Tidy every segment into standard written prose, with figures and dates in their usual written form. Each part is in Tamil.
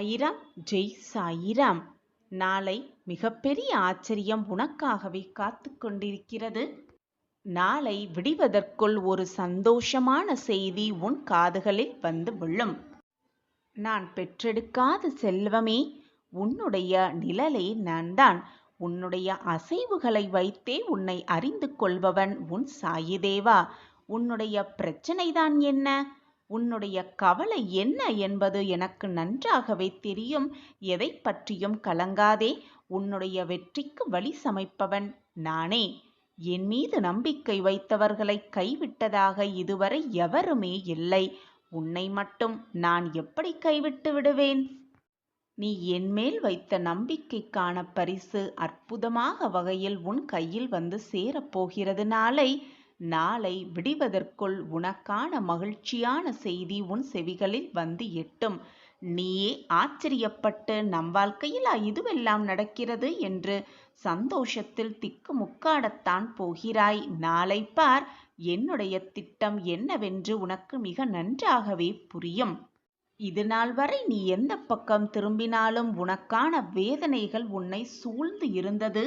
சாயிராம், ஜெய் சாயிராம். நாளை மிகப்பெரிய ஆச்சரியம் உனக்காகவே காத்து கொண்டிருக்கிறது. நாளை விடிவதற்குள் ஒரு சந்தோஷமான செய்தி உன் காதுகளில் வந்து விழும். நான் பெற்றெடுக்காத செல்வமே, உன்னுடைய நிழலே நான்தான். உன்னுடைய அசைவுகளை வைத்தே உன்னை அறிந்து கொள்பவன் உன் சாயிதேவா. உன்னுடைய பிரச்சனைதான் என்ன? உன்னுடைய கவலை என்ன என்பது எனக்கு நன்றாகவே தெரியும். எதை பற்றியும் கலங்காதே. உன்னுடைய வெற்றிக்கு வழி சமைப்பவன் நானே. என் மீது நம்பிக்கை வைத்தவர்களை கைவிட்டதாக இதுவரை எவருமே இல்லை. உன்னை மட்டும் நான் எப்படி கைவிட்டு விடுவேன்? நீ என்மேல் வைத்த நம்பிக்கைக்கான பரிசு அற்புதமாக வகையில் உன் கையில் வந்து சேரப்போகிறது. நாளை விடிவதற்குள் உனக்கான மகிழ்ச்சியான செய்தி உன் செவிகளில் வந்து எட்டும். நீயே ஆச்சரியப்பட்டு நம் வாழ்க்கையில் இதுவெல்லாம் நடக்கிறது என்று சந்தோஷத்தில் திக்குமுக்காடத்தான் போகிறாய். நாளை பார், என்னுடைய திட்டம் என்னவென்று உனக்கு மிக நன்றாகவே புரியும். இது நாள் வரை நீ எந்த பக்கம் திரும்பினாலும் உனக்கான வேதனைகள் உன்னை சூழ்ந்து இருந்தது.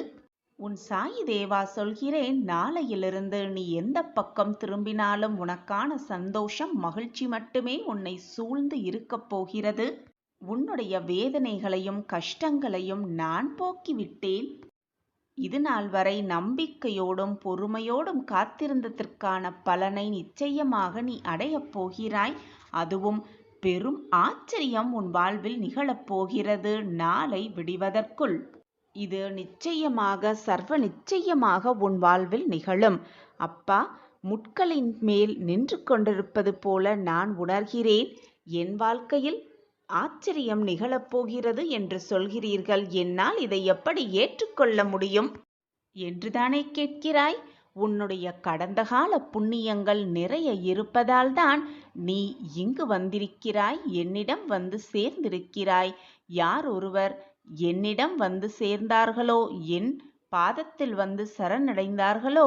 உன் சாயி தேவா சொல்கிறேன், நாளையிலிருந்து நீ எந்த பக்கம் திரும்பினாலும் உனக்கான சந்தோஷம், மகிழ்ச்சி மட்டுமே உன்னை சூழ்ந்து இருக்கப் போகிறது. உன்னுடைய வேதனைகளையும் கஷ்டங்களையும் நான் போக்கிவிட்டேன். இது நாள் வரை நம்பிக்கையோடும் பொறுமையோடும் காத்திருந்ததற்கான பலனை நிச்சயமாக நீ அடையப் போகிறாய். அதுவும் பெரும் ஆச்சரியம் உன் வாழ்வில் நிகழப் போகிறது நாளை விடிவதற்குள். இது நிச்சயமாக, சர்வ நிச்சயமாக உன் வாழ்வில் நிகழும். அப்பா, முட்களின் மேல் நின்று கொண்டிருப்பது போல நான் உணர்கிறேன். என் வாழ்க்கையில் ஆச்சரியம் நிகழப்போகிறது என்று சொல்கிறீர்கள். என்னால் இதை எப்படி ஏற்றுக்கொள்ள முடியும் என்றுதானே கேட்கிறாய்? உன்னுடைய கடந்த கால புண்ணியங்கள் நிறைய இருப்பதால் தான் நீ இங்கு வந்திருக்கிறாய், என்னிடம் வந்து சேர்ந்திருக்கிறாய். யார் ஒருவர் என்னிடம் வந்து சேர்ந்தார்களோ, என் பாதத்தில் வந்து சரணடைந்தார்களோ,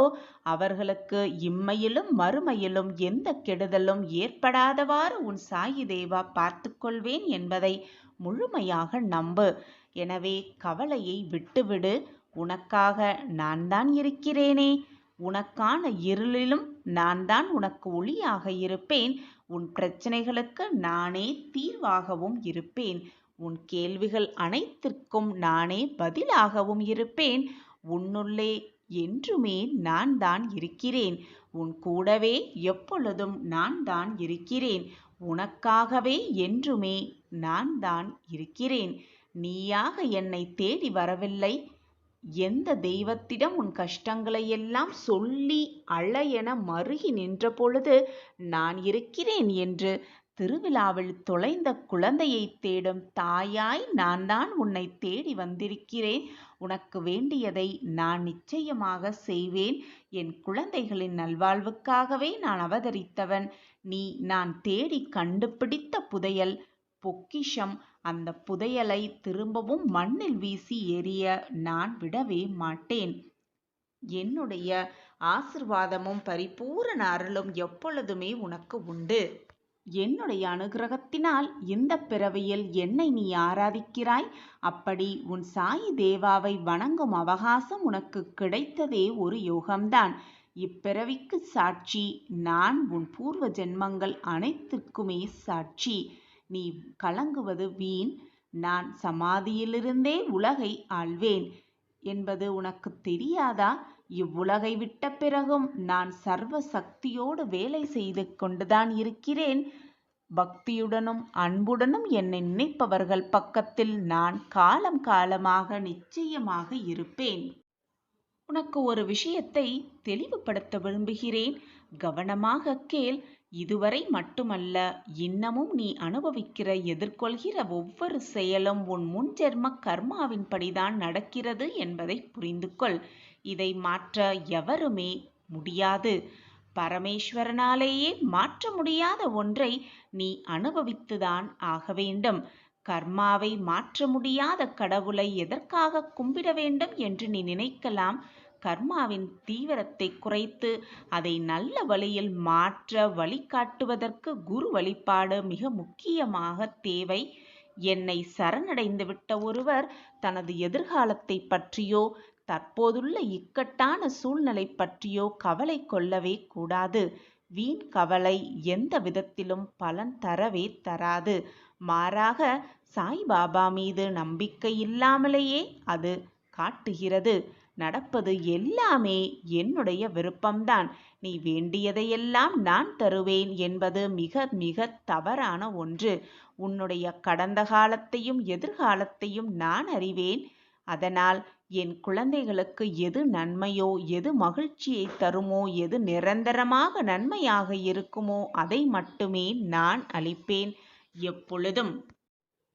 அவர்களுக்கு இம்மையிலும் மறுமையிலும் எந்த கெடுதலும் ஏற்படாதவாறு உன் சாயி தேவா பார்த்து கொள்வேன் என்பதை முழுமையாக நம்பு. எனவே கவலையை விட்டுவிடு. உனக்காக நான் தான் இருக்கிறேனே. உனக்கான இருளிலும் நான் தான் உனக்கு ஒளியாக இருப்பேன். உன் பிரச்சனைகளுக்கு நானே தீர்வாகவும் இருப்பேன். உன் கேள்விகள் அனைத்திற்கும் நானே பதிலாகவும் இருப்பேன். உன்னுள்ளே என்றுமே நான் தான் இருக்கிறேன். உன் கூடவே எப்பொழுதும் நான் தான் இருக்கிறேன். உனக்காகவே என்றுமே நான் தான் இருக்கிறேன். நீயாக என்னை தேடி வரவில்லை. எந்த தெய்வத்திடம் உன் கஷ்டங்களை எல்லாம் சொல்லி அழையென மருகி நின்ற பொழுது நான் இருக்கிறேன் என்று திருவிழாவில் தொலைந்த குழந்தையை தேடும் தாயாய் நான் தான் உன்னை தேடி வந்திருக்கிறேன். உனக்கு வேண்டியதை நான் நிச்சயமாக செய்வேன். என் குழந்தைகளின் நல்வாழ்வுக்காகவே நான் அவதரித்தவன். நீ நான் தேடி கண்டுபிடித்த புதையல், பொக்கிஷம். அந்த புதையலை திரும்பவும் மண்ணில் வீசி எறிய நான் விடவே மாட்டேன். என்னுடைய ஆசிர்வாதமும் பரிபூரண அருளும் எப்பொழுதுமே உனக்கு உண்டு. என்னுடைய அனுகிரகத்தினால் இந்த பிறவியில் என்னை நீ ஆராதிக்கிறாய். அப்படி உன் சாயி தேவாவை வணங்கும் அவகாசம் உனக்கு கிடைத்ததே ஒரு யோகம்தான். இப்பிறவிக்கு சாட்சி நான். உன் பூர்வ ஜென்மங்கள் அனைத்திற்குமே சாட்சி. நீ கலங்குவது வீண். நான் சமாதியிலிருந்தே உலகை ஆள்வேன் என்பது உனக்கு தெரியாதா? இவ்வுலகை விட்ட பிறகும் நான் சர்வ சக்தியோடு வேலை செய்து கொண்டுதான் இருக்கிறேன். பக்தியுடனும் அன்புடனும் என்னை நினைப்பவர்கள் பக்கத்தில் நான் காலம் காலமாக நிச்சயமாக இருப்பேன். உனக்கு ஒரு விஷயத்தை தெளிவுபடுத்த விரும்புகிறேன். கவனமாக கேள். இதுவரை மட்டுமல்ல, இன்னமும் நீ அனுபவிக்கிற, எதிர்கொள்கிற ஒவ்வொரு செயலும் உன் முன்ஜென்ம கர்மாவின்படிதான் நடக்கிறது என்பதை புரிந்து கொள். இதை மாற்ற எவருமே முடியாது. பரமேஸ்வரனாலேயே மாற்ற முடியாத ஒன்றை நீ அனுபவித்துதான் ஆக வேண்டும். கர்மாவை மாற்ற முடியாத கடவுளை எதற்காக கும்பிட வேண்டும் என்று நீ நினைக்கலாம். கர்மாவின் தீவிரத்தை குறைத்து அதை நல்ல வழியில் மாற்ற வழிகாட்டுவதற்கு குரு வழிபாடு மிக முக்கியமாக தேவை. என்னை சரணடைந்து விட்ட ஒருவர் தனது எதிர்காலத்தை பற்றியோ தற்போதுள்ள இக்கட்டான சூழ்நிலை பற்றியோ கவலை கொள்ளவே கூடாது. வீண் கவலை எந்த விதத்திலும் பலன் தரவே தராது. மாறாக சாய்பாபா மீது நம்பிக்கை இல்லாமலேயே அது காட்டுகிறது. நடப்பது எல்லாமே என்னுடைய விருப்பம்தான், நீ வேண்டியதையெல்லாம் நான் தருவேன் என்பது மிக மிக தவறான ஒன்று. உன்னுடைய கடந்த காலத்தையும் எதிர்காலத்தையும் நான் அறிவேன். அதனால் என் குழந்தைகளுக்கு எது நன்மையோ, எது மகிழ்ச்சியை தருமோ, எது நிரந்தரமாக நன்மையாக இருக்குமோ அதை மட்டுமே நான் அளிப்பேன். எப்பொழுதும்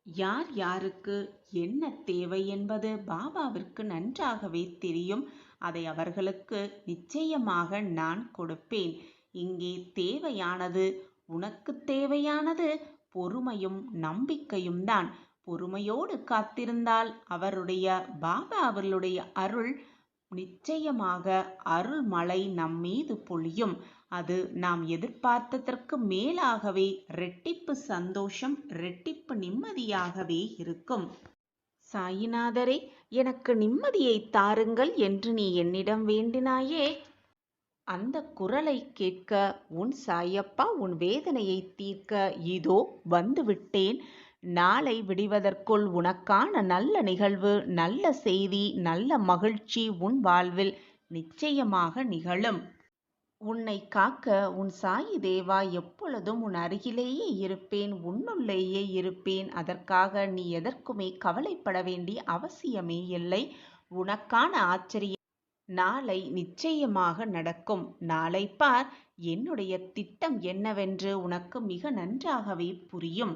யார் யாருக்கு என்ன தேவை என்பது பாபாவிற்கு நன்றாகவே தெரியும். அதை அவர்களுக்கு நிச்சயமாக நான் கொடுப்பேன். இங்கே தேவையானது, உனக்கு தேவையானது பொறுமையும் நம்பிக்கையும் தான். பொறுமையோடு காத்திருந்தால் பாபாவருடைய அருள் நிச்சயமாக அருள் மழை நம் மீது பொழியும். அது நாம் எதிர்பார்த்ததற்கு மேலாகவே ரெட்டிப்பு சந்தோஷம், ரெட்டிப்பு நிம்மதியாகவே இருக்கும். சாயிநாதரே, எனக்கு நிம்மதியை தாருங்கள் என்று நீ என்னிடம் வேண்டினாயே, அந்த குரலை கேட்க உன் சாயப்பா உன் வேதனையை தீர்க்க இதோ வந்துவிட்டேன். நாளை விடிவதற்குள் உனக்கான நல்ல நிகழ்வு, நல்ல செய்தி, நல்ல மகிழ்ச்சி உன் வாழ்வில் நிச்சயமாக நிகழும். உன்னை காக்க உன் சாயி தேவா எப்பொழுதும் உன் அருகிலேயே இருப்பேன், உன்னுள்ளேயே இருப்பேன். அதற்காக நீ எதற்குமே கவலைப்பட வேண்டிய அவசியமே இல்லை. உனக்கான ஆச்சரியம் நாளை நிச்சயமாக நடக்கும். நாளை பார், என்னுடைய திட்டம் என்னவென்று உனக்கு மிக நன்றாகவே புரியும்.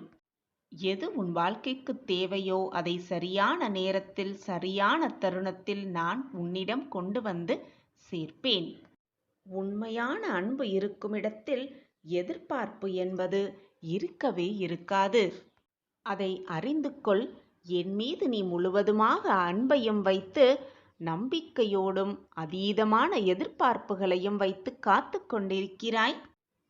எது உன் வாழ்க்கைக்கு தேவையோ அதை சரியான நேரத்தில், சரியான தருணத்தில் நான் உன்னிடம் கொண்டு வந்து சேர்ப்பேன். உண்மையான அன்பு இருக்கும் இடத்தில் எதிர்பார்ப்பு என்பது இருக்கவே இருக்காது. அதை அறிந்து கொள். என் மீது நீ முழுவதுமாக அன்பையும் வைத்து, நம்பிக்கையோடும் அதீதமான எதிர்பார்ப்புகளையும் வைத்து காத்து கொண்டிருக்கிறாய்.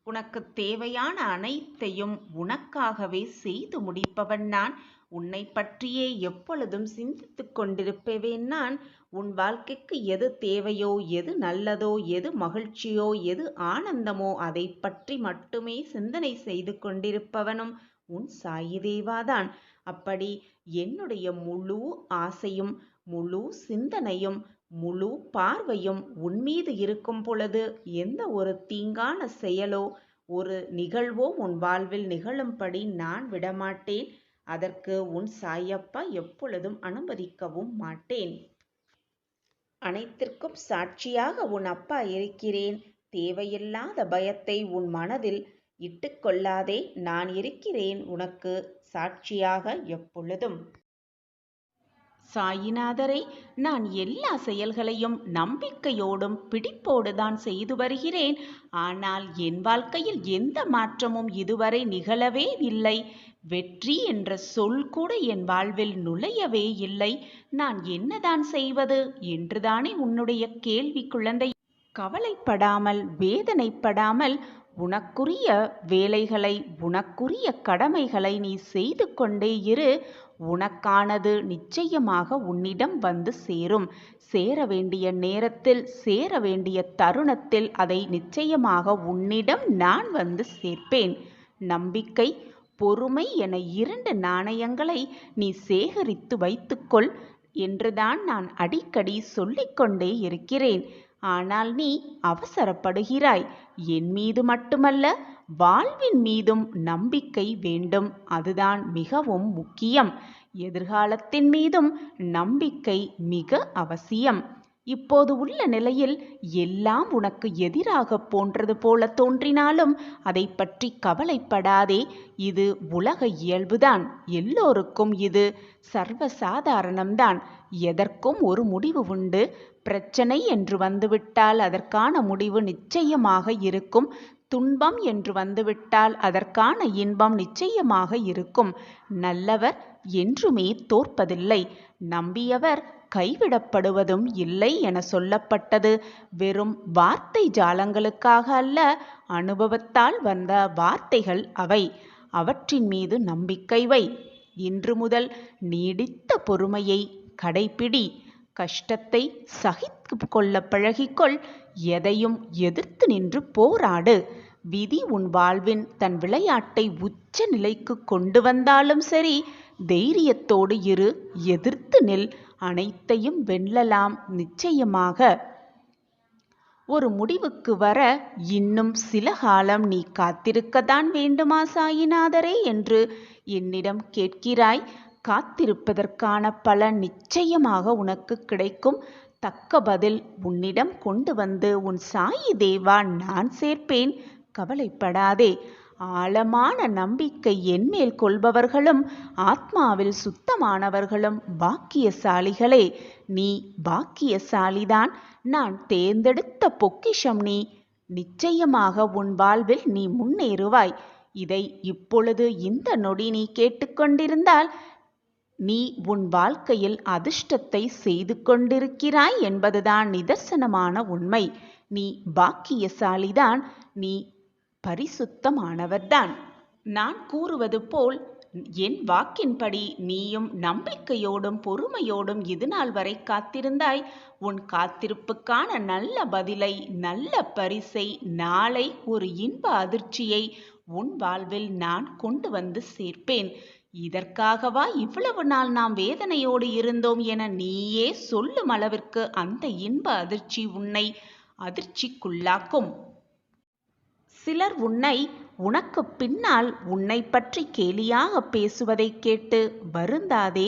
உனக்கு தேவையான அனைத்தையும் உனக்காகவே செய்து முடிப்பவன் நான். உன்னை பற்றியே எப்பொழுதும் சிந்தித்து கொண்டிருப்பவேன் நான். உன் வாழ்க்கைக்கு எது தேவையோ, எது நல்லதோ, எது மகிழ்ச்சியோ, எது ஆனந்தமோ அதை பற்றி மட்டுமே சிந்தனை செய்து கொண்டிருப்பவனும் உன் சாயி தேவாதான். அப்படி என்னுடைய முழு ஆசையும், முழு சிந்தனையும், முழு பார்வையும் உன்மீது இருக்கும் பொழுது எந்த ஒரு தீங்கான செயலோ, ஒரு நிகழ்வோ உன் வாழ்வில் நிகழும்படி நான் விடமாட்டேன். அதற்கு உன் சாயப்பா எப்பொழுதும் அனுமதிக்கவும் மாட்டேன். அனைத்திற்கும் சாட்சியாக உன் அப்பா இருக்கிறேன். தேவையில்லாத பயத்தை உன் மனதில் இட்டுக்கொள்ளாதே. நான் இருக்கிறேன் உனக்கு சாட்சியாக எப்பொழுதும். சாயிநாதரை, நான் எல்லா செயல்களையும் நம்பிக்கையோடும் பிடிப்போடுதான் செய்து வருகிறேன். ஆனால் என் வாழ்க்கையில் எந்த மாற்றமும் இதுவரை நிகழவே இல்லை. வெற்றி என்ற சொல் கூட என் வாழ்வில் நுழையவே இல்லை. நான் என்னதான் செய்வது என்றுதானே உன்னுடைய கேள்வி குழந்தை. கவலைப்படாமல், வேதனைப்படாமல் உனக்குரிய வேலைகளை, உனக்குரிய கடமைகளை நீ செய்து கொண்டே இரு. உனக்கானது நிச்சயமாக உன்னிடம் வந்து சேரும். சேர வேண்டிய நேரத்தில், சேர வேண்டிய தருணத்தில் அதை நிச்சயமாக உன்னிடம் நான் வந்து சேர்ப்பேன். நம்பிக்கை, பொறுமை என 2 நாணயங்களை நீ சேகரித்து வைத்துக்கொள் என்றுதான் நான் அடிக்கடி சொல்லிக்கொண்டே இருக்கிறேன். ஆனால் நீ அவசரப்படுகிறாய். என் மீது மட்டுமல்ல, வாழ்வின் மீதும் நம்பிக்கை வேண்டும். அதுதான் மிகவும் முக்கியம். எதிர்காலத்தின் மீதும் நம்பிக்கை மிக அவசியம். இப்போது உள்ள நிலையில் எல்லாம் உனக்கு எதிராக போன்றது போல தோன்றினாலும் அதை பற்றி கவலைப்படாதே. இது உலக இயல்புதான். எல்லோருக்கும் இது சர்வசாதாரணம்தான். எதற்கும் ஒரு முடிவு உண்டு. பிரச்சனை என்று வந்துவிட்டால் அதற்கான முடிவு நிச்சயமாக இருக்கும். துன்பம் என்று வந்துவிட்டால் அதற்கான இன்பம் நிச்சயமாக இருக்கும். நல்லவர் என்றுமே தோற்பதில்லை. நம்பியவர் கைவிடப்படுவதும் இல்லை என சொல்லப்பட்டது வெறும் வார்த்தை ஜாலங்களுக்காக அல்ல, அனுபவத்தால் வந்த வார்த்தைகள் அவை. அவற்றின் மீது நம்பிக்கை வை. இன்று முதல் நீடித்த பொறுமையை கடைப்பிடி. கஷ்டத்தை சகித்து கொள்ள பழகிக்கொள். எதையும் எதிர்த்து நின்று போராடு. விதி உன் வாழ்வின் தன் விளையாட்டை உச்ச நிலைக்கு கொண்டு வந்தாலும் சரி, தைரியத்தோடு இரு, எதிர்த்து நில். அனைத்தையும் வெல்லலாம் நிச்சயமாக. ஒரு முடிவுக்கு வர இன்னும் சில காலம் நீ காத்திருக்கத்தான் வேண்டுமா சாயிநாதரே என்று என்னிடம் கேட்கிறாய். காத்திருப்பதற்கான பலன் நிச்சயமாக உனக்கு கிடைக்கும். தக்க பதில் உன்னிடம் கொண்டு வந்து உன் சாயி தேவா நான் சேர்ப்பேன். கவலைப்படாதே. ஆழமான நம்பிக்கை என்மேல் கொள்பவர்களும் ஆத்மாவில் சுத்தமானவர்களும் பாக்கியசாலிகளே. நீ பாக்கியசாலிதான். நான் தேர்ந்தெடுத்த பொக்கிஷம் நீ. நிச்சயமாக உன் வாழ்வில் நீ முன்னேறுவாய். இதை இப்பொழுது இந்த நொடி நீ கேட்டுக்கொண்டிருந்தால் நீ உன் வாழ்க்கையில் அதிர்ஷ்டத்தை செய்து கொண்டிருக்கிறாய் என்பதுதான் நிதர்சனமான உண்மை. நீ பாக்கியசாலிதான். நீ பரிசுத்தமானவர்தான். நான் கூறுவது போல் என் வாக்கின்படி நீயும் நம்பிக்கையோடும் பொறுமையோடும் இதுநாள் வரை காத்திருந்தாய். உன் காத்திருப்புக்கான நல்ல பதிலை, நல்ல பரிசை, நாளை ஒரு இன்ப அதிர்ச்சியை உன் வாழ்வில் நான் கொண்டு வந்து சேர்ப்பேன். இதற்காகவா இவ்வளவு நாள் நாம் வேதனையோடு இருந்தோம் என நீயே சொல்லும் அளவிற்கு அந்த இன்ப அதிர்ச்சி உன்னை அதிர்ச்சிக்குள்ளாக்கும். சிலர் உனக்கு பின்னால் உன்னை பற்றி கேலியாக பேசுவதை கேட்டு வருந்தாதே.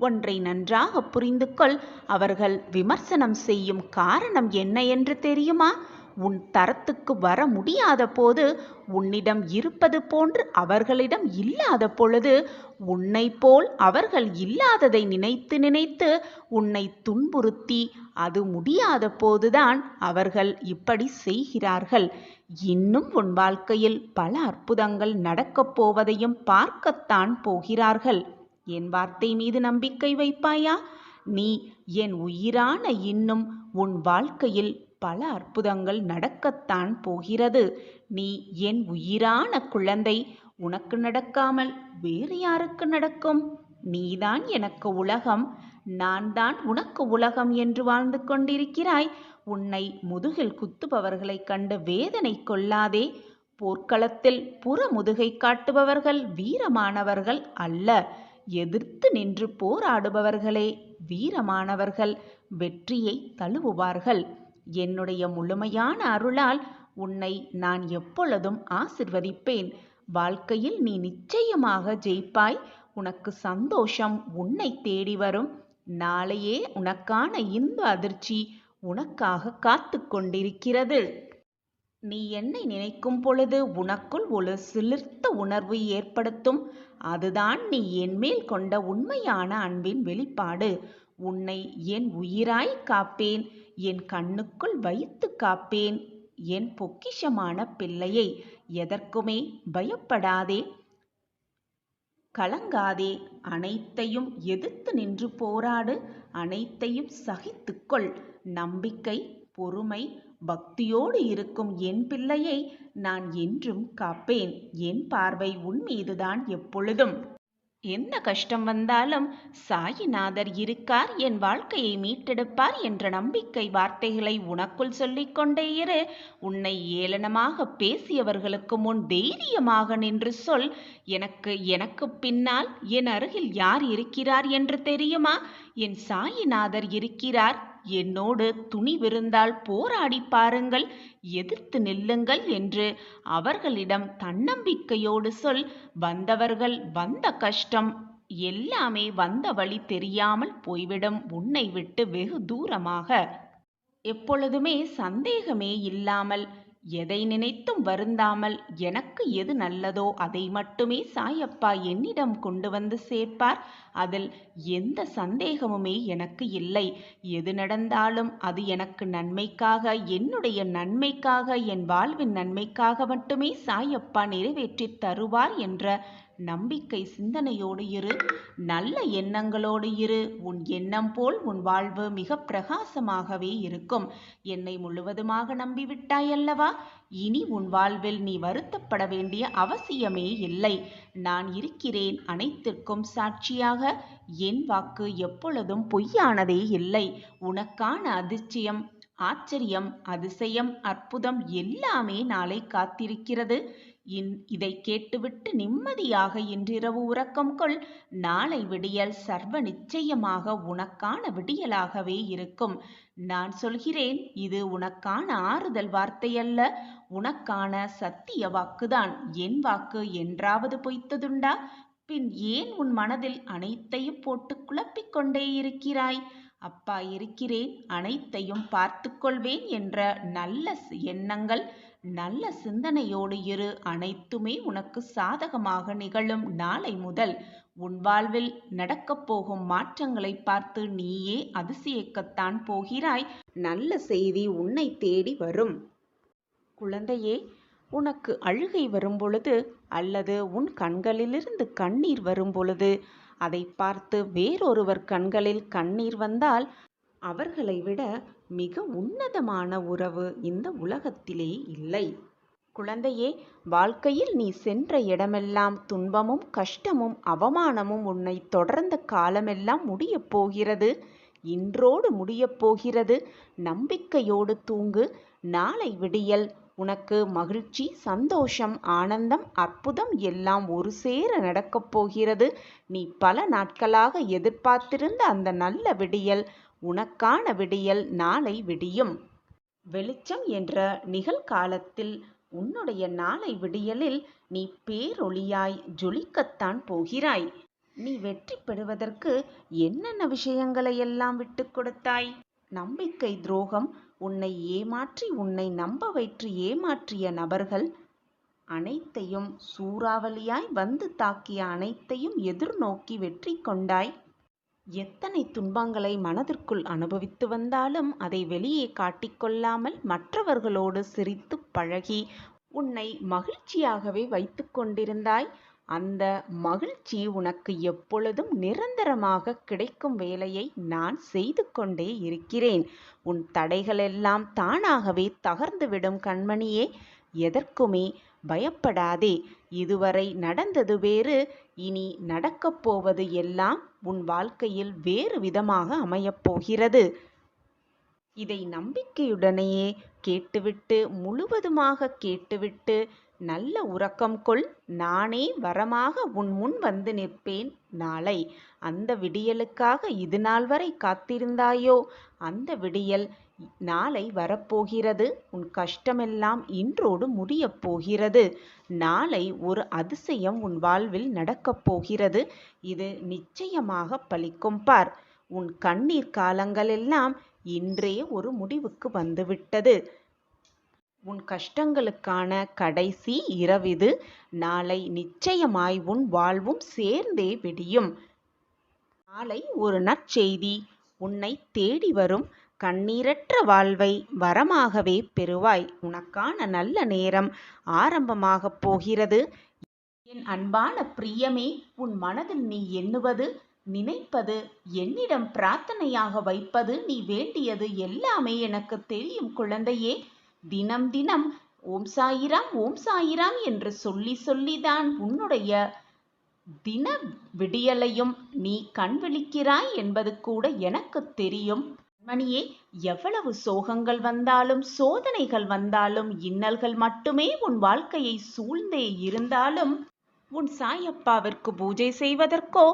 ஒன்றை நன்றாக புரிந்து கொள். அவர்கள் விமர்சனம் செய்யும் காரணம் என்ன என்று தெரியுமா? உன் தரத்துக்கு வர முடியாத போது, உன்னிடம் இருப்பது போன்று அவர்களிடம் இல்லாத பொழுது, உன்னை போல் அவர்கள் இல்லாததை நினைத்து நினைத்து உன்னை துன்புறுத்தி, அது முடியாத போதுதான் அவர்கள் இப்படி செய்கிறார்கள். இன்னும் உன் வாழ்க்கையில் பல அற்புதங்கள் நடக்கப் போவதையும் பார்க்கத்தான் போகிறார்கள். என் வார்த்தை மீது நம்பிக்கை வைப்பாயா? நீ என் உயிரான இன்னும் உன் வாழ்க்கையில் பல அற்புதங்கள் நடக்கத்தான் போகிறது. நீ என் உயிரான குழந்தை. உனக்கு நடக்காமல் வேறு யாருக்கு நடக்கும்? நீதான் எனக்கு உலகம், நான் தான் உனக்கு உலகம் என்று வாழ்ந்து கொண்டிருக்கிறாய். உன்னை முதுகில் குத்துபவர்களை கண்டு வேதனை கொள்ளாதே. போர்க்களத்தில் புற முதுகை காட்டுபவர்கள் வீரமானவர்கள் அல்ல. எதிர்த்து நின்று போராடுபவர்களே வீரமானவர்கள், வெற்றியை தழுவுவார்கள். என்னுடைய முழுமையான அருளால் உன்னை நான் எப்பொழுதும் ஆசிர்வதிப்பேன். வாழ்க்கையில் நீ நிச்சயமாக ஜெயிப்பாய். உனக்கு சந்தோஷம் உன்னை தேடி வரும். நாளையே உனக்கான இந்த அதிர்ச்சி உனக்காக காத்து கொண்டிருக்கிறது. நீ என்னை நினைக்கும் பொழுது உனக்குள் ஒரு சிலிர்த்த உணர்வு ஏற்படுத்தும். அதுதான் நீ என்மேல் கொண்ட உண்மையான அன்பின் வெளிப்பாடு. உன்னை என் உயிராய் காப்பேன். என் கண்ணுக்குள் வைத்து காப்பேன். என் பொக்கிஷமான பிள்ளையை. எதற்குமே பயப்படாதே, கலங்காதே. அனைத்தையும் எதிர்த்து நின்று போராடு. அனைத்தையும் சகித்துக்கொள். நம்பிக்கை, பொறுமை, பக்தியோடு இருக்கும் என் பிள்ளையை நான் என்றும் காப்பேன். என் பார்வை உன் மீதுதான் எப்பொழுதும். எந்த கஷ்டம் வந்தாலும் சாயிநாதர் இருக்கார், என் வாழ்க்கையை மீட்டெடுப்பார் என்ற நம்பிக்கை வார்த்தைகளை உனக்குள் சொல்லிக்கொண்டே இரு. உன்னை ஏளனமாக பேசியவர்களுக்கு முன் தைரியமாக நின்று சொல், எனக்கு பின்னால் என் அருகில் யார் இருக்கிறார் என்று தெரியுமா? என் சாயிநாதர் இருக்கிறார். என்னோடு துணிவிருந்தால் போராடி பாருங்கள், எதிர்த்து நில்லுங்கள் என்று அவர்களிடம் தன்னம்பிக்கையோடு சொல். வந்தவர்கள், வந்த கஷ்டம் எல்லாமே வந்த வழி தெரியாமல் போய்விடும். உன்னை விட்டு வெகு தூரமாக. எப்பொழுதுமே சந்தேகமே இல்லாமல், எதை நினைத்தும் வருந்தாமல், எனக்கு எது நல்லதோ அதை மட்டுமே சாயப்பா என்னிடம் கொண்டு வந்து சேர்ப்பார். அதில் எந்த சந்தேகமுமே எனக்கு இல்லை. எது நடந்தாலும் அது எனக்கு நன்மைக்காக, என்னுடைய நன்மைக்காக, என் வாழ்வின் நன்மைக்காக மட்டுமே சாயப்பா நிறைவேற்றி தருவார் என்ற நம்பிக்கை சிந்தனையோடு இரு, நல்ல எண்ணங்களோடு இரு. உன் எண்ணம் போல் உன் வாழ்வு மிக பிரகாசமாகவே இருக்கும். என்னை முழுவதுமாக நம்பிவிட்டாய் அல்லவா? இனி உன் வாழ்வில் நீ வருத்தப்பட வேண்டிய அவசியமே இல்லை. நான் இருக்கிறேன் அனைத்திற்கும் சாட்சியாக. என் வாக்கு எப்பொழுதும் பொய்யானதே இல்லை. உனக்கான அதிர்ச்சியம், ஆச்சரியம், அதிசயம், அற்புதம் எல்லாமே நாளை காத்திருக்கிறது. இதை கேட்டுவிட்டு நிம்மதியாக இன்றிரவு உறக்கம் கொள். நாளை விடியல் சர்வ நிச்சயமாக உனக்கான விடியலாகவே இருக்கும். நான் சொல்கிறேன், இது உனக்கான ஆறுதல் வார்த்தையல்ல, உனக்கான சத்திய வாக்குதான். என் வாக்கு என்றாவது பொய்த்ததுண்டா? பின் ஏன் உன் மனதில் அனைத்தையும் போட்டு குழப்பிக் கொண்டே இருக்கிறாய்? அப்பா இருக்கிறேன், அனைத்தையும் பார்த்து கொள்வேன் என்ற நல்ல எண்ணங்கள், நல்ல சிந்தனையோடு இரு. அனைத்துமே உனக்கு சாதகமாக நிகழும். நாளை முதல் உன் வாழ்வில் நடக்கப் போகும் மாற்றங்களை பார்த்து நீயே அதிசயிக்கத்தான் போகிறாய். நல்ல செய்தி உன்னை தேடி வரும். குழந்தையே, உனக்கு அழுகை வரும் பொழுது அல்லது உன் கண்களிலிருந்து கண்ணீர் வரும் பொழுது அதை பார்த்து வேறொருவர் கண்களில் கண்ணீர் வந்தால் அவர்களை விட மிக உன்னதமான உறவு இந்த உலகத்திலே இல்லை. குழந்தையே, வாழ்க்கையில் நீ சென்ற இடமெல்லாம் துன்பமும் கஷ்டமும் அவமானமும் உன்னை தொடர்ந்த காலமெல்லாம் முடியப் போகிறது. இன்றோடு முடியப் போகிறது. நம்பிக்கையோடு தூங்கு. நாளை விடியல் உனக்கு மகிழ்ச்சி, சந்தோஷம், ஆனந்தம், அற்புதம் எல்லாம் ஒரு சேர நடக்கப் போகிறது. நீ பல நாட்களாக எதிர்பார்த்திருந்த அந்த நல்ல விடியல், உனக்கான விடியல் நாளை விடியும். வெளிச்சம் என்ற நிகழ்காலத்தில் உன்னுடைய நாளை விடியலில் நீ பேரொளியாய் ஜொலிக்கத்தான் போகிறாய். நீ வெற்றி பெறுவதற்கு என்னென்ன விஷயங்களை எல்லாம் விட்டு கொடுத்தாய்? நம்பிக்கை துரோகம், உன்னை ஏமாற்றி உன்னை நம்ப வைத்து ஏமாற்றிய நபர்கள் அனைத்தையும், சூறாவளியாய் வந்து தாக்கிய அனைத்தையும் எதிர்நோக்கி வெற்றி கொண்டாய். எத்தனை துன்பங்களை மனதிற்குள் அனுபவித்து வந்தாலும் அதை வெளியே காட்டிக்கொள்ளாமல் மற்றவர்களோடு சிரித்து பழகி உன்னை மகிழ்ச்சியாகவே வைத்து கொண்டிருந்தாய். அந்த மகிழ்ச்சி உனக்கு எப்பொழுதும் நிரந்தரமாக கிடைக்கும் வேலையை நான் செய்து கொண்டே இருக்கிறேன். உன் தடைகளெல்லாம் தானாகவே தகர்ந்துவிடும் கண்மணியே. எதற்குமே பயப்படாதே. இதுவரை நடந்தது வேறு, இனி நடக்கப் போவது எல்லாம் உன் வாழ்க்கையில் வேறு விதமாக அமையப் போகிறது. இதை நம்பிக்கையுடனேயே கேட்டுவிட்டு, முழுவதுமாக கேட்டுவிட்டு நல்ல உறக்கம் கொள். நானே வரமாக உன் முன் வந்து நிற்பேன் நாளை. அந்த விடியலுக்காக இது நாள் வரை காத்திருந்தாயோ, அந்த விடியல் நாளை வரப்போகிறது. உன் கஷ்டமெல்லாம் இன்றோடு முடியப் போகிறது. நாளை ஒரு அதிசயம் உன் வாழ்வில் நடக்கப் போகிறது. இது நிச்சயமாக பலிக்கும் பார். உன் கண்ணீர் காலங்களெல்லாம் இன்றே ஒரு முடிவுக்கு வந்துவிட்டது. உன் கஷ்டங்களுக்கான கடைசி இரவிது. நாளை நிச்சயமாய் உன் வாழ்வும் சேர்ந்தே விடியும். நாளை ஒரு நற்செய்தி உன்னை தேடி வரும். கண்ணீரற்ற வாழ்வை வரமாகவே பெறுவாய். உனக்கான நல்ல நேரம் ஆரம்பமாகப் போகிறது. என் அன்பான பிரியமே, உன் மனதில் நீ எண்ணுவது, நினைப்பது, என்னிடம் பிரார்த்தனையாக வைப்பது, நீ வேண்டியது எல்லாமே எனக்கு தெரியும் குழந்தையே. தினம் தினம் ஓம் சாயிராம் ஓம் சாயிராம் என்று சொல்லி சொல்லிதான் உன்னுடைய தின விடியலையும் நீ கண் விழிக்கிறாய் என்பது கூட எனக்கு தெரியும். மணியே, எவ்வளவு சோகங்கள் வந்தாலும், சோதனைகள் வந்தாலும், இன்னல்கள் மட்டுமே உன் வாழ்க்கையை சூழ்ந்தே இருந்தாலும், உன் சாயப்பாவிற்கு பூஜை செய்வதற்கோ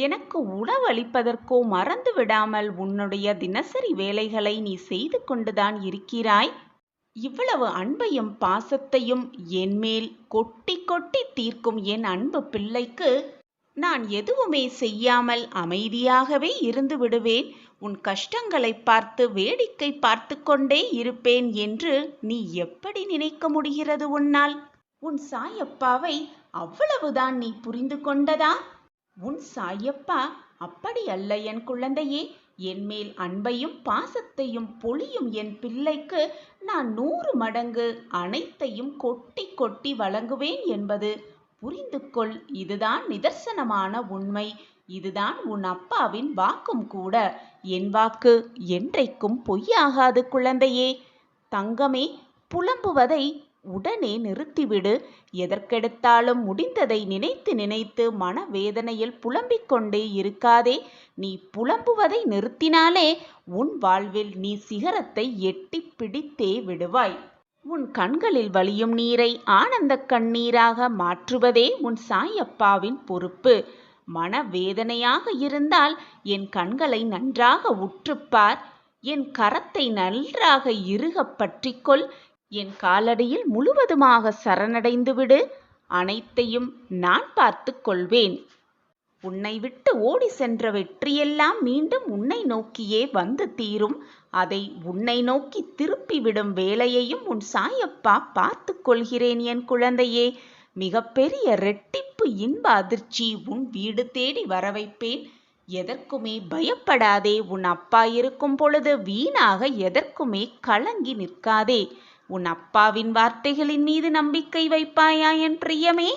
எனக்கு உணவளிப்பதற்கோ மறந்து விடாமல் உன்னுடைய தினசரி வேலைகளை நீ செய்து கொண்டுதான் இருக்கிறாய். இவ்வளவு அன்பையும் பாசத்தையும் என்மேல் கொட்டி கொட்டி தீர்க்கும் என் அன்பு பிள்ளைக்கு நான் எதுவுமே செய்யாமல் அமைதியாகவே இருந்து விடுவேன், உன் கஷ்டங்களை பார்த்து வேடிக்கை பார்த்து கொண்டே இருப்பேன் என்று நீ எப்படி நினைக்க முடிகிறது உன்னால்? உன் சாயப்பாவை அவ்வளவுதான் நீ புரிந்து கொண்டதா? உன் சாயப்பா அப்படி அல்ல என் குழந்தையே. என்மேல் அன்பையும் பாசத்தையும் பொழியும் என் பிள்ளைக்கு நான் 100 மடங்கு அனைத்தையும் கொட்டி கொட்டி வழங்குவேன் என்பது புரிந்து கொள். இதுதான் நிதர்சனமான உண்மை. இதுதான் உன் அப்பாவின் வாக்கும் கூட. என் வாக்கு என்றைக்கும் பொய்யாகாது குழந்தையே. தங்கமே, புலம்புவதை உடனே நிறுத்திவிடு. எதற்கெடுத்தாலும் முடிந்ததை நினைத்து நினைத்து மனவேதனையில் புலம்பிக் கொண்டே இருக்காதே. நீ புலம்புவதை நிறுத்தினாலே உன் வாழ்வில் நீ சிகரத்தை எட்டி பிடித்தே விடுவாய். உன் கண்களில் வழியும் நீரை ஆனந்த கண்ணீராக மாற்றுவதே உன் சாயப்பாவின் பொறுப்பு. மனவேதனையாக இருந்தால் என் கண்களை நன்றாக உற்றுப்பார். என் கரத்தை நன்றாக இறுகப் பற்றிக்கொள். என் காலடியில் முழுவதுமாக சரணடைந்து விடு. அனைத்தையும் நான் பார்த்து கொள்வேன். உன்னை விட்டு ஓடி சென்ற வெற்றியெல்லாம் மீண்டும் உன்னை நோக்கியே வந்து தீரும். அதை உன்னை நோக்கி திருப்பிவிடும் வேலையையும் உன் சாயப்பா பார்த்து கொள்கிறேன் என் குழந்தையே. மிகப்பெரிய ரெட்டிப்பு இன்ப அதிர்ச்சி உன் வீடு தேடி வர வைப்பேன். எதற்குமே பயப்படாதே. உன் அப்பா இருக்கும் பொழுது வீணாக எதற்குமே கலங்கி நிற்காதே. உன் அப்பாவின் வார்த்தைகளின் மீது நம்பிக்கை வைப்பாயா என் பிரியமே?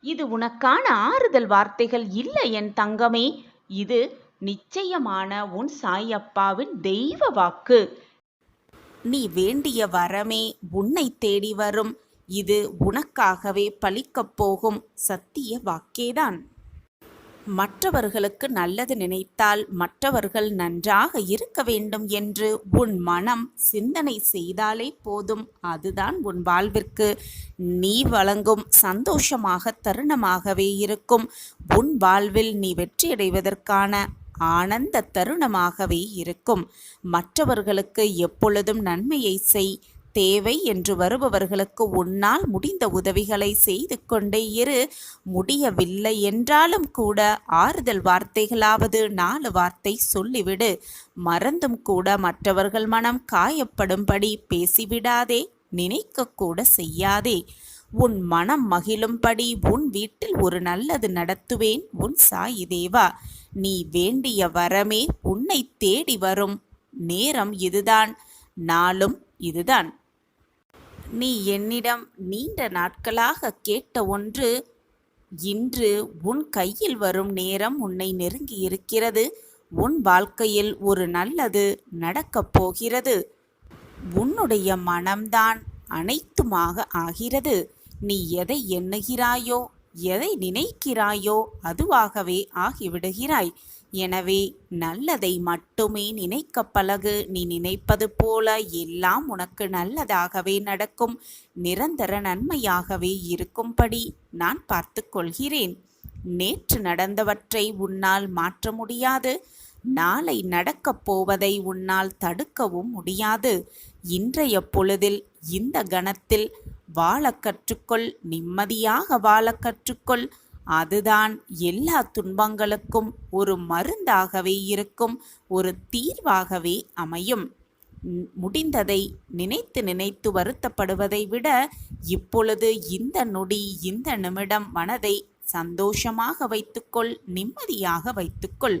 இது உனக்கான ஆறுதல் வார்த்தைகள் இல்லை என் தங்கமே. இது நிச்சயமான உன் சாயப்பாவின் தெய்வ வாக்கு. நீ வேண்டிய வரமே உன்னை தேடி வரும். இது உனக்காகவே பலிக்கப் போகும் சத்திய வாக்கேதான். மற்றவர்களுக்கு நல்லது நினைத்தால் மற்றவர்கள் நன்றாக இருக்க வேண்டும் என்று உன் மனம் சிந்தனை செய்தாலே போதும். அதுதான் உன் வாழ்விற்கு நீ வழங்கும் சந்தோஷமாக தருணமாகவே இருக்கும். உன் வாழ்வில் நீ வெற்றியடைவதற்கான ஆனந்த தருணமாகவே இருக்கும். மற்றவர்களுக்கு எப்பொழுதும் நன்மையை செய். தேவை என்று வருபவர்களுக்கு உன்னால் முடிந்த உதவிகளை செய்து கொண்டே இரு. முடியவில்லை என்றாலும் கூட ஆறுதல் வார்த்தைகளாவது 4 வார்த்தை சொல்லிவிடு. மறந்தும் கூட மற்றவர்கள் மனம் காயப்படும்படி பேசிவிடாதே. நினைக்க கூட செய்யாதே. உன் மனம் மகிழும்படி உன் வீட்டில் ஒரு நல்லது நடத்துவேன் உன் சாயி தேவா. நீ வேண்டிய வரமே உன்னை தேடி வரும். நேரம் இதுதான், நாளும் இதுதான். நீ என்னிடம் நீண்ட நாட்களாக கேட்ட ஒன்று இன்று உன் கையில் வரும் நேரம் உன்னை நெருங்கி இருக்கிறது. உன் வாழ்க்கையில் ஒரு நல்லது நடக்கப் போகிறது. உன்னுடைய மனம்தான் அனைத்துமாக ஆகிறது. நீ எதை எண்ணுகிறாயோ, எதை நினைக்கிறாயோ அதுவாகவே ஆகிவிடுகிறாய். எனவே நல்லதை மட்டுமே நினைக்க பழகு. நீ நினைப்பது போல எல்லாம் உனக்கு நல்லதாகவே நடக்கும். நிரந்தர நன்மையாகவே இருக்கும்படி நான் பார்த்து கொள்கிறேன். நேற்று நடந்தவற்றை உன்னால் மாற்ற முடியாது. நாளை நடக்கப் போவதை உன்னால் தடுக்கவும் முடியாது. இன்றைய பொழுதில் இந்த கணத்தில் வாழ கற்றுக்கொள். நிம்மதியாக வாழ கற்றுக்கொள். அதுதான் எல்லா துன்பங்களுக்கும் ஒரு மருந்தாகவே இருக்கும். ஒரு தீர்வாகவே அமையும். முடிந்ததை நினைத்து நினைத்து வருத்தப்படுவதை விட இப்பொழுது இந்த நொடி இந்த நிமிடம் மனதை சந்தோஷமாக வைத்துக்கொள். நிம்மதியாக வைத்துக்கொள்.